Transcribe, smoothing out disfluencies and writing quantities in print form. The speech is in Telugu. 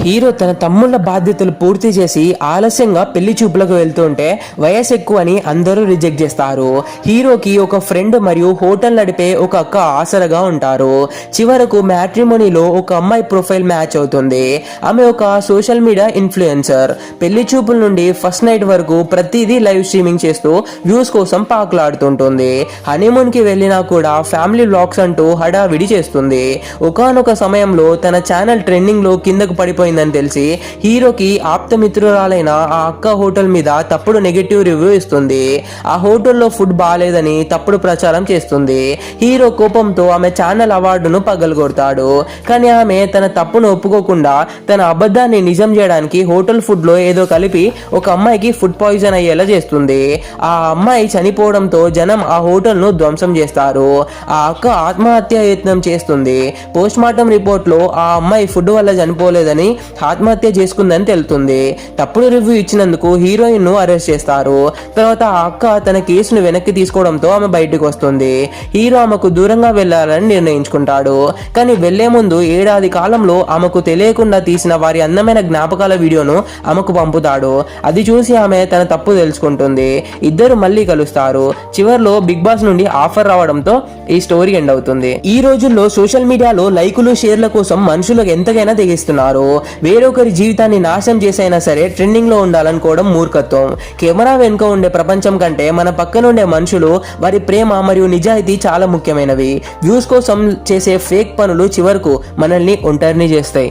హీరో తన తమ్ముళ్ళ బాధ్యతలు పూర్తి చేసి ఆలస్యంగా పెళ్లి చూపులకు వెళ్తుంటే వయసు ఎక్కువ అని అందరూ రిజెక్ట్ చేస్తారు. హీరోకి ఒక ఫ్రెండ్ మరియు హోటల్ నడిపే ఒక అక్క ఆసరగా ఉంటారు. చివరకు మ్యాట్రిమోనీలో ఒక అమ్మాయి ప్రొఫైల్ మ్యాచ్ అవుతుంది. ఆమె ఒక సోషల్ మీడియా ఇన్ఫ్లుయెన్సర్. పెళ్లి చూపుల నుండి ఫస్ట్ నైట్ వరకు ప్రతిదీ లైవ్ స్ట్రీమింగ్ చేస్తూ వ్యూస్ కోసం పాకులాడుతుంటుంది. హనీమూన్ కి వెళ్ళినా కూడా ఫ్యామిలీ వ్లాగ్స్ అంటూ హడావిడి చేస్తుంది. ఒకానొక సమయంలో తన ఛానల్ ట్రెండింగ్ లో కిందకు పడిపోయిందని తెలిసి హీరోకి ఆప్తమిత్రురాలైన ఆ అక్క హోటల్ మీద తప్పుడు నెగటివ్ రివ్యూ ఇస్తుంది. ఆ హోటల్లో ఫుడ్ బాగాలేదని తప్పుడు ప్రచారం చేస్తుంది. హీరో కోపంతో ఆమె ఛానల్ అవార్డును పగలగొడతాడు. కానీ ఆమె తన తప్పును ఒప్పుకోకుండా తన అబద్ధాన్ని నిజం చేయడానికి హోటల్ ఫుడ్ లో ఏదో కలిపి ఒక అమ్మాయికి ఫుడ్ పాయిజన్ అయ్యేలా చేస్తుంది. ఆ అమ్మాయి చనిపోవడంతో జనం ఆ హోటల్ ను ధ్వంసం చేస్తారు. ఆ అక్క ఆత్మహత్య యత్నం చేస్తుంది. పోస్ట్ మార్టం రిపోర్ట్ లో ఆ అమ్మాయి ఫుడ్ వల్ల చనిపోలేదని ఆత్మహత్య చేసుకుందని తెలుస్తుంది. తప్పుడు రివ్యూ ఇచ్చినందుకు హీరోయిన్ ను అరెస్ట్ చేస్తారు. తర్వాత ఆ అక్క తన కేసును వెనక్కి తీసుకోవడంతో ఆమె బయటకు వస్తుంది. హీరో ఆమెకు దూరంగా వెళ్లాలని నిర్ణయించుకుంటాడు. కానీ వెళ్లే ముందు ఏడాది కాలంలో ఆమెకు తెలియకుండా తీసిన వారి అందమైన జ్ఞాపకాల వీడియోను ఆమెకు పంపుతాడు. అది చూసి ఆమె తన తప్పు తెలుసుకుంటుంది. ఇద్దరు మళ్ళీ కలుస్తారు. చివర్లో బిగ్ బాస్ నుండి ఆఫర్ రావడంతో ఈ స్టోరీ ఎండ్ అవుతుంది. ఈ రోజుల్లో సోషల్ మీడియాలో లైకులు షేర్ల కోసం మనుషులకు ఎంతకైనా తెగిస్తున్నారు. వేరొకరి జీవితాన్ని నాశనం చేసైనా సరే ట్రెండింగ్ లో ఉండాలనుకోవడం మూర్ఖత్వం. కెమెరా వెనుక ఉండే ప్రపంచం కంటే మన పక్కన ఉండే మనుషులు, వారి ప్రేమ మరియు నిజాయితీ చాలా ముఖ్యమైనవి. వ్యూస్ కోసం చేసే ఫేక్ పనులు చివరకు మనల్ని ఒంటరిని చేస్తాయి.